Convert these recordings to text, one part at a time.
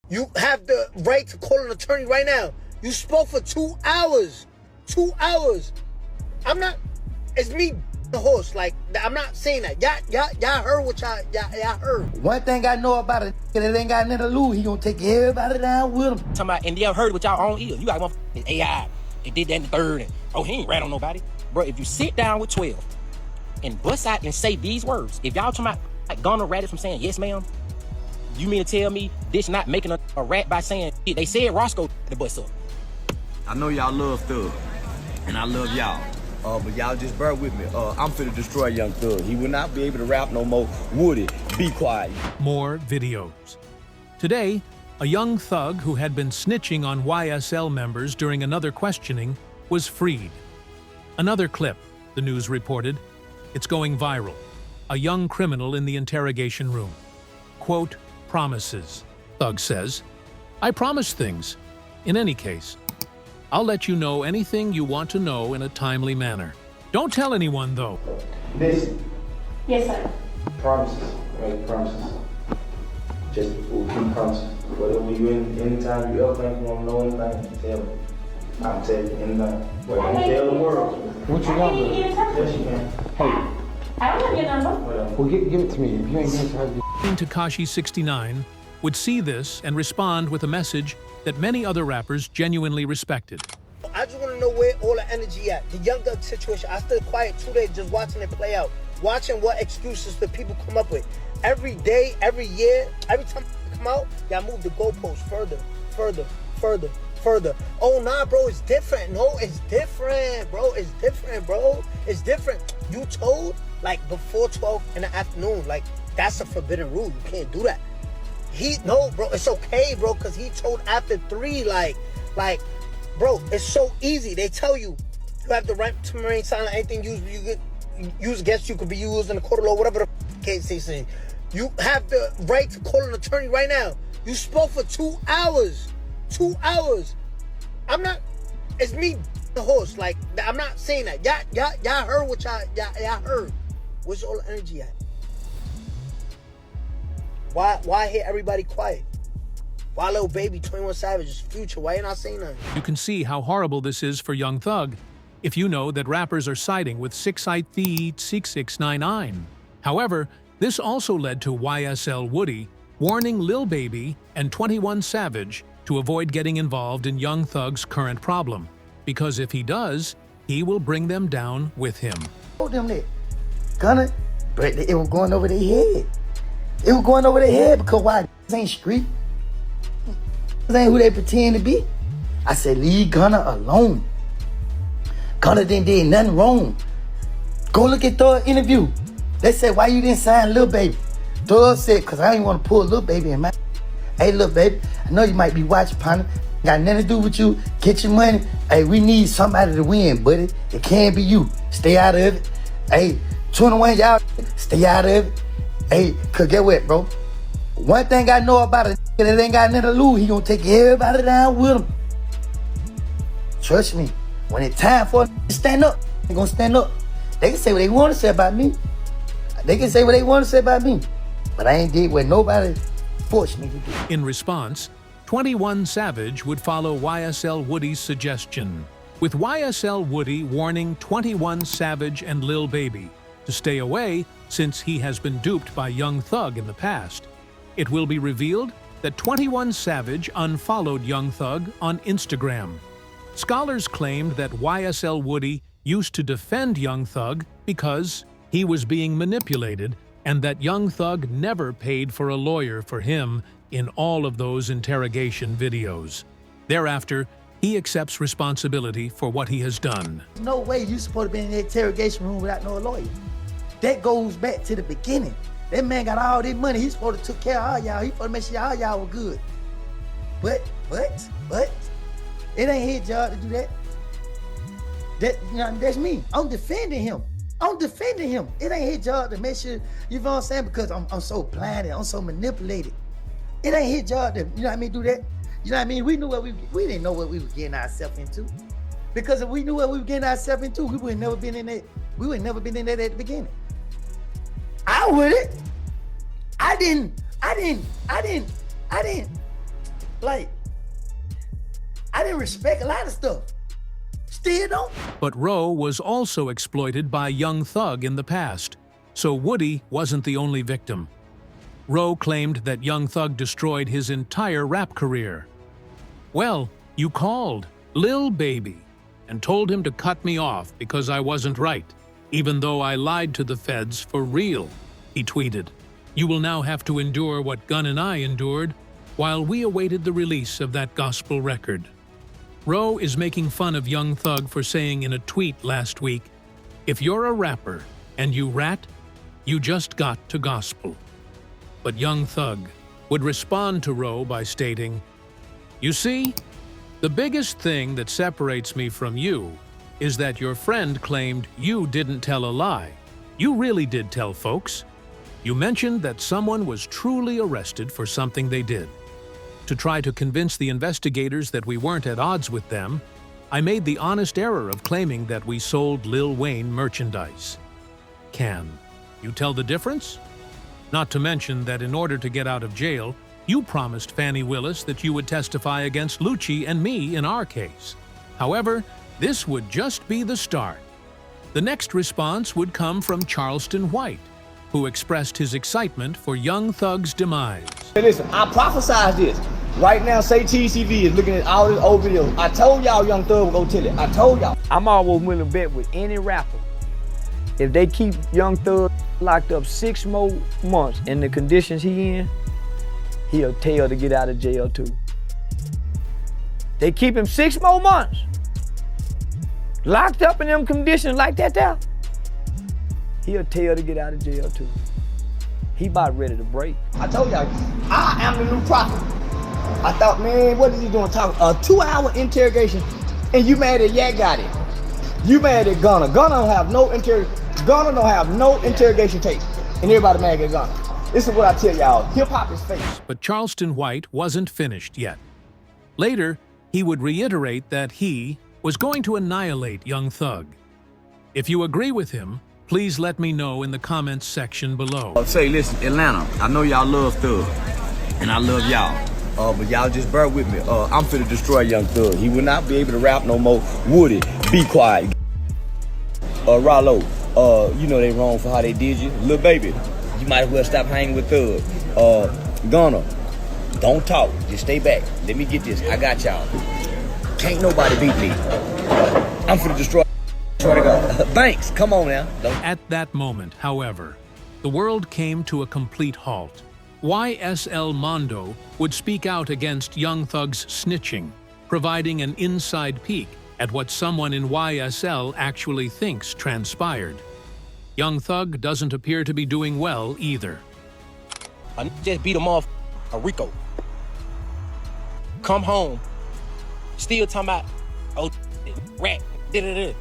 You have the right to call an attorney right now. You spoke for 2 hours. 2 hours. I'm not, it's me, the horse. Like, I'm not saying that. Y'all heard what y'all heard. One thing I know about it, that ain't got nothing to lose. He gonna take everybody down with him. Talking about, and y'all heard what y'all own ears. You got one AI. It did that in the third, and he ain't rat on nobody. Bro, if you sit down with 12 and bust out and say these words, if y'all talking about like Gunner ratted from saying yes, ma'am, you mean to tell me this not making a rat by saying they said Roscoe the bus up? I know y'all love Thug, and I love y'all. But y'all just bear with me. I'm finna destroy Young Thug. He will not be able to rap no more. Woody, be quiet. More videos. Today, a young thug who had been snitching on YSL members during another questioning was freed. Another clip, the news reported. It's going viral. A young criminal in the interrogation room. Quote, promises. Thug says, I promise things. In any case, I'll let you know anything you want to know in a timely manner. Don't tell anyone, though. Listen. Yes, sir. Promises. Make promises. Just keep promises. Whatever you anytime you ever think you want to know anything, tell me. I'll tell you anything. But don't tell the world. What you got, bro? Yes, you can. Hey. I don't have your number. Well, give it to me. If you ain't give it to her, Tekashi69 would see this and respond with a message that many other rappers genuinely respected. I just want to know where all the energy at. The Young Thug situation, I stood quiet 2 days just watching it play out. Watching what excuses the people come up with. Every day, every year, every time they come out, y'all move the goalposts further, further, further, further. Oh, nah, bro, it's different. No, it's different, bro. It's different, bro. It's different. You told, like, before 12 in the afternoon. Like, that's a forbidden rule. You can't do that. No, bro, it's okay, bro, because he told after 3, like, bro, it's so easy. They tell you, you have the right to remain silent. Anything used against you could be used in a court of law, whatever the case they say. You have the right to call an attorney right now. You spoke for 2 hours. 2 hours. I'm not, it's me, the horse. Like, I'm not saying that. Y'all heard what y'all heard. Where's all the energy at? Why hear everybody quiet? Why Lil Baby, 21 Savage's Future? Why you not saying nothing? You can see how horrible this is for Young Thug if you know that rappers are siding with 6699. However, this also led to YSL Woody warning Lil Baby and 21 Savage to avoid getting involved in Young Thug's current problem, because if he does, he will bring them down with him. Told them that. Gunner, but it was going over their head. It was going over their head because why? This ain't street. This ain't who they pretend to be. I said, leave Gunner alone. Gunner didn't do nothing wrong. Go look at Thug's interview. They said, why you didn't sign Lil Baby? Thug said, because I didn't want to pull Lil Baby in my... Hey, Lil Baby, I know you might be watching, partner. Got nothing to do with you. Get your money. Hey, we need somebody to win, buddy. It can't be you. Stay out of it. Hey, 21, y'all, stay out of it. Hey, cause get what, bro? One thing I know about it, that ain't got nothing to lose. He gonna take everybody down with him. Trust me. When it's time for to stand up, they gonna stand up. They can say what they want to say about me. They can say what they want to say about me. But I ain't did what nobody forced me to do. In response, 21 Savage would follow YSL Woody's suggestion, with YSL Woody warning 21 Savage and Lil Baby to stay away since he has been duped by Young Thug in the past. It will be revealed that 21 Savage unfollowed Young Thug on Instagram. Scholars claimed that YSL Woody used to defend Young Thug because he was being manipulated, and that Young Thug never paid for a lawyer for him in all of those interrogation videos. Thereafter, he accepts responsibility for what he has done. No way you supposed to be in the interrogation room without no lawyer. That goes back to the beginning. That man got all this money. He's supposed to take care of all y'all. He supposed to make sure all y'all were good. But, it ain't his job to do that. That's me. I'm defending him. It ain't his job to make sure, you know what I'm saying? Because I'm so blinded, I'm so manipulated. It ain't his job to, you know what I mean, do that. You know what I mean? We didn't know what we were getting ourselves into. Because if we knew what we were getting ourselves into, we would have never been in that. We would have never been in that at the beginning. I wouldn't. I didn't. Like, I didn't respect a lot of stuff. Still don't. But Roe was also exploited by Young Thug in the past, so Woody wasn't the only victim. Roe claimed that Young Thug destroyed his entire rap career. Well, you called Lil Baby and told him to cut me off because I wasn't right, even though I lied to the feds for real, he tweeted. You will now have to endure what Gunn and I endured while we awaited the release of that gospel record. Roe is making fun of Young Thug for saying in a tweet last week, "If you're a rapper and you rat, you just got to gospel." But Young Thug would respond to Roe by stating, "You see, the biggest thing that separates me from you is that your friend claimed you didn't tell a lie. You really did tell folks. You mentioned that someone was truly arrested for something they did. To try to convince the investigators that we weren't at odds with them, I made the honest error of claiming that we sold Lil Wayne merchandise. Can you tell the difference? Not to mention that in order to get out of jail, you promised Fannie Willis that you would testify against Lucci and me in our case. However, this would just be the start." The next response would come from Charleston White, who expressed his excitement for Young Thug's demise. Hey, listen, I prophesied this. Right now, say TCV is looking at all these old videos. I told y'all Young Thug would go tell it. I told y'all. I'm always willing to bet with any rapper. If they keep Young Thug locked up 6 more months in the conditions he in, he'll tell to get out of jail too. They keep him 6 more months, locked up in them conditions like that there, he'll tell to get out of jail too. He about ready to break. I told y'all, I am the new prophet. I thought, man, what is he doing talking? A 2-hour interrogation, and you mad at Yak got it. You mad at Gunna. Gunna don't have no interrogation tape, and everybody mad at Gunna. This is what I tell y'all, hip-hop is fake. But Charleston White wasn't finished yet. Later, he would reiterate that he was going to annihilate Young Thug. If you agree with him, please let me know in the comments section below. Say, listen, Atlanta, I know y'all love Thug, and I love y'all. But y'all just bear with me. I'm finna destroy Young Thug. He will not be able to rap no more. Woody, be quiet. Rollo, you know they wrong for how they did you. Lil Baby, you might as well stop hanging with Thug. Gunna, don't talk. Just stay back. Let me get this. I got y'all. Can't nobody beat me. I'm finna destroy. Thanks. Come on now. At that moment, however, the world came to a complete halt. YSL Mondo would speak out against Young Thug's snitching, providing an inside peek at what someone in YSL actually thinks transpired. Young Thug doesn't appear to be doing well either. I just beat him off a Rico. Come home, still talking about, oh, rat, da-da-da.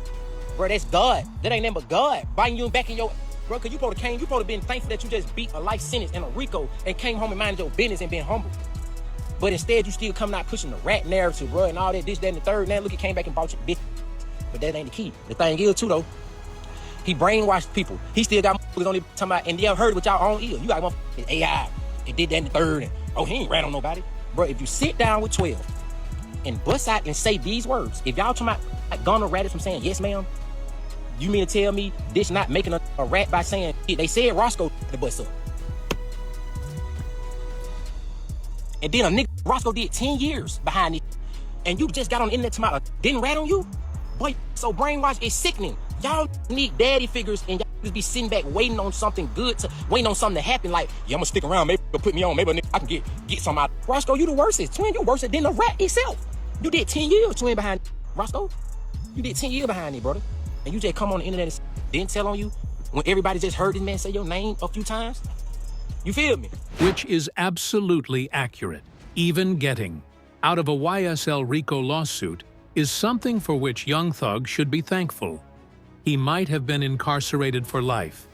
Bro, that's God. That ain't nothing but God biting you back in your... Bro, cause you probably been thankful that you just beat a life sentence in a Rico and came home and minded your business and been humble. But instead, you still coming out pushing the rat narrative, bro, and all that, this, that, and the third. Now look, he came back and bought your bitch. But that ain't the key. The thing is, too, though, he brainwashed people. He still got motherfuckers on there talking about, and y'all heard it with y'all own ear. You got motherfuckers AI, and did that and the third, and oh, he ain't rat on nobody. Bro, if you sit down with 12 and bust out and say these words, if y'all talking about like Gunna ratted from saying, yes, ma'am, you mean to tell me this not making a rat by saying, they said Roscoe the bust up. And then a nigga, Roscoe did 10 years behind it, and you just got on the internet to my didn't rat on you? Boy, so brainwashed, it's sickening. Y'all need daddy figures, and y'all just be sitting back waiting on something good, waiting on something to happen, like, yeah, I'm gonna stick around, maybe they'll put me on, maybe I can get something out. Roscoe, you the worstest. Twin, you worse than the rat itself. You did 10 years, twin, behind Roscoe. You did 10 years behind it, brother. And you just come on the internet and didn't tell on you when everybody just heard this man say your name a few times? You feel me? Which is absolutely accurate. Even getting out of a YSL RICO lawsuit is something for which Young Thug should be thankful. He might have been incarcerated for life.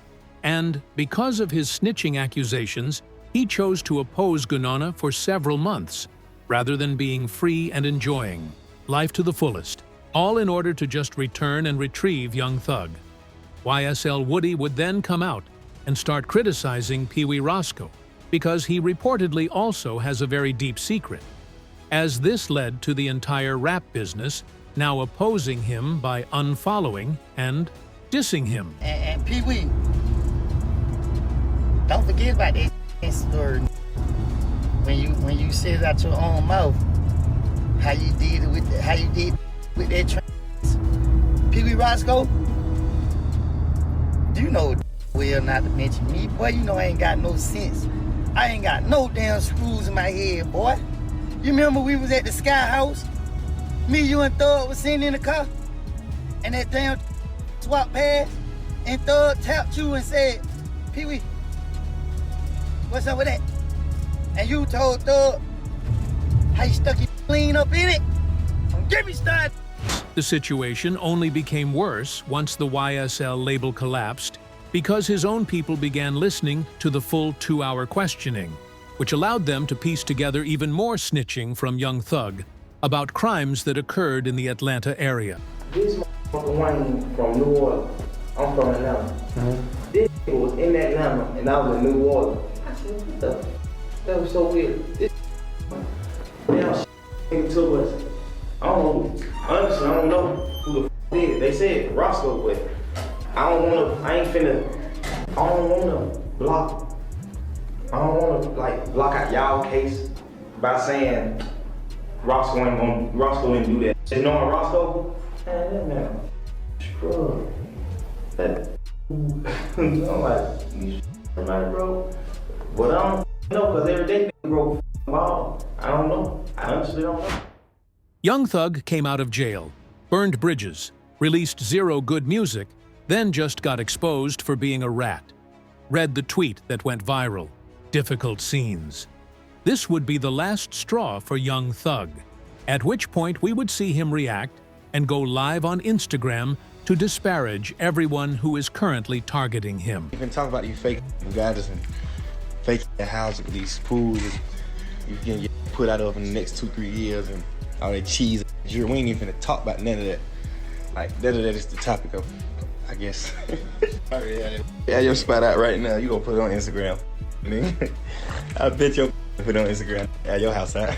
And because of his snitching accusations, he chose to oppose Gunna for several months, rather than being free and enjoying life to the fullest, all in order to just return and retrieve Young Thug. YSL Woody would then come out and start criticizing Pee Wee Roscoe because he reportedly also has a very deep secret. as this led to the entire rap business now opposing him by unfollowing and dissing him. And Pee Wee, don't forget about that story. When you said it out your own mouth, how you did with that trans. Pee Wee Roscoe, you know well not to mention me, boy. You know I ain't got no sense. I ain't got no damn screws in my head, boy. You remember we was at the Sky House? Me, you, and Thug was sitting in the car, and that damn swap past, and Thug tapped you and said, Pee Wee, what's up with that? And you told Thug how you stuck your clean up in it. Don't get me started. The situation only became worse once the YSL label collapsed because his own people began listening to the full 2-hour questioning, which allowed them to piece together even more snitching from Young Thug about crimes that occurred in the Atlanta area. This motherfucker Wayne from New Orleans. I'm from Atlanta. This was in Atlanta and I was in New Orleans. I said, what the? That was so weird. This damn shit took us. I don't know. Honestly, I don't know who the did it. They said Roscoe, but I don't wanna block. I don't wanna block out y'all case by saying Roscoe didn't do that. Just knowing Roscoe, man, screw that. I'm like, you bro. But I don't know, cause every day they grow ball. I don't know. I honestly don't know. Young Thug came out of jail, burned bridges, released zero good music, then just got exposed for being a rat. Read the tweet that went viral, difficult scenes. This would be the last straw for Young Thug, at which point we would see him react and go live on Instagram to disparage everyone who is currently targeting him. You can talk about these fake guys and fake houses with these pools. You can get put out of in the next 2-3 years and all that cheese. We ain't even finna talk about none of that. Like, that is the topic of, I guess. Yeah, your spot out right now. You gonna put it on Instagram. I bet you put it on Instagram. Yeah, your house out.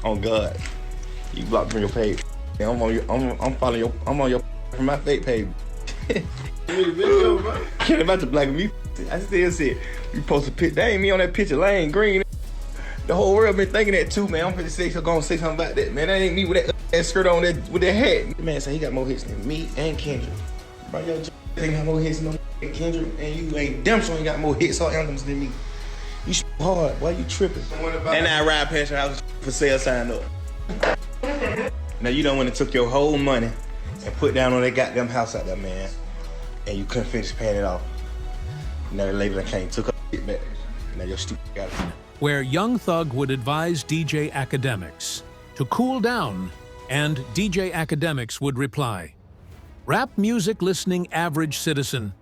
On God. You blocked from your page. I'm on your from my fake page. Can't about to black me. I still see it. You post a picture. That ain't me on that picture. Lane Green. The whole world been thinking that too, man. I'm finna say gonna say something about that, man. That ain't me with that skirt on with that hat. Man say he got more hits than me and Kendrick. Bro, your ain't got more hits than Kendrick, and you ain't damn sure ain't got more hits or anthems than me. You hard, why you tripping? And I ride past your house for sale sign up. Now you done went and took your whole money and put down on that goddamn house out there, man. And you couldn't finish paying it off. Now the lady that came took her shit back. Now your stupid got it. Where Young Thug would advise DJ Academics to cool down, and DJ Academics would reply, "Rap music listening average citizen,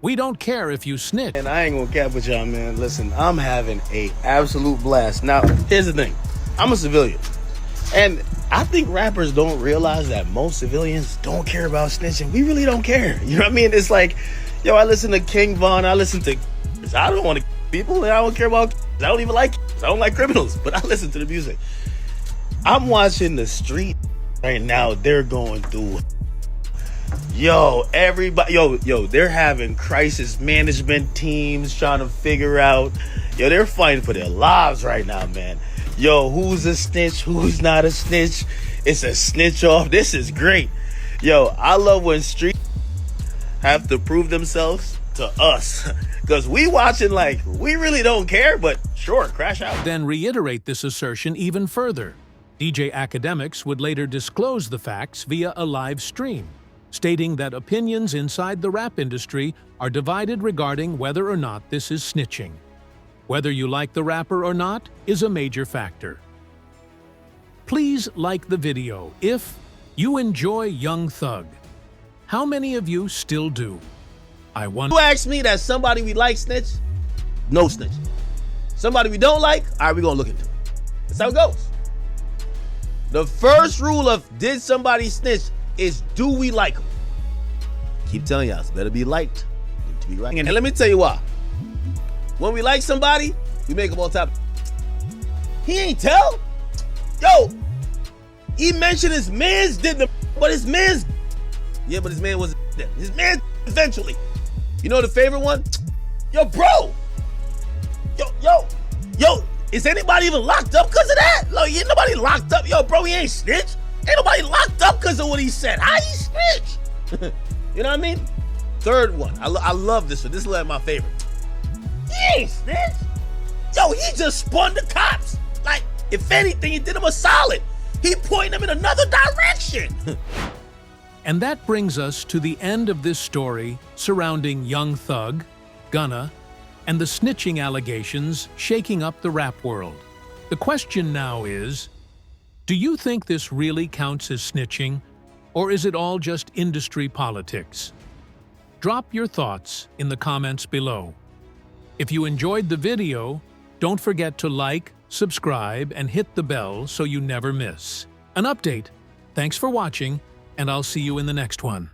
we don't care if you snitch." And I ain't gonna cap with y'all, man. Listen, I'm having a absolute blast. Now, here's the thing. I'm a civilian. And I think rappers don't realize that most civilians don't care about snitching. We really don't care. You know what I mean? It's like, yo, I listen to King Von, I listen to... I don't want to people, and I don't care about... I don't even like... I don't like criminals, but I listen to the music. I'm watching the street right now. They're going through... Yo, everybody... Yo, they're having crisis management teams trying to figure out... Yo, they're fighting for their lives right now, man. Yo, who's a snitch? Who's not a snitch? It's a snitch off. This is great. Yo, I love when street have to prove themselves to us. Because we watching like, we really don't care, but sure, crash out. Then reiterate this assertion even further. DJ Academics would later disclose the facts via a live stream, stating that opinions inside the rap industry are divided regarding whether or not this is snitching. Whether you like the rapper or not is a major factor. Please like the video if you enjoy Young Thug. How many of you still do? I wonder. You ask me that somebody we like snitch? No snitch. Somebody we don't like? All right, we're going to look into it. That's how it goes. The first rule of did somebody snitch is do we like them? Keep telling y'all, it's better be liked than to be right. And let me tell you why. When we like somebody, we make them all top. He ain't tell. Yo, He mentioned his mans did the, but his mans, yeah, but his man wasn't there. His man eventually. You know the favorite one? Yo, bro. Yo, is anybody even locked up because of that? Like, ain't nobody locked up. Yo, bro, he ain't snitch. Ain't nobody locked up because of what he said. How he snitch? You know what I mean? Third one. I love this one. This is like my favorite. He ain't snitch. Yo, he just spun the cops. Like, if anything, he did him a solid. He pointed them in another direction. And that brings us to the end of this story surrounding Young Thug, Gunna, and the snitching allegations shaking up the rap world. The question now is, do you think this really counts as snitching, or is it all just industry politics? Drop your thoughts in the comments below. If you enjoyed the video, don't forget to like, subscribe, and hit the bell so you never miss an update. Thanks for watching, and I'll see you in the next one.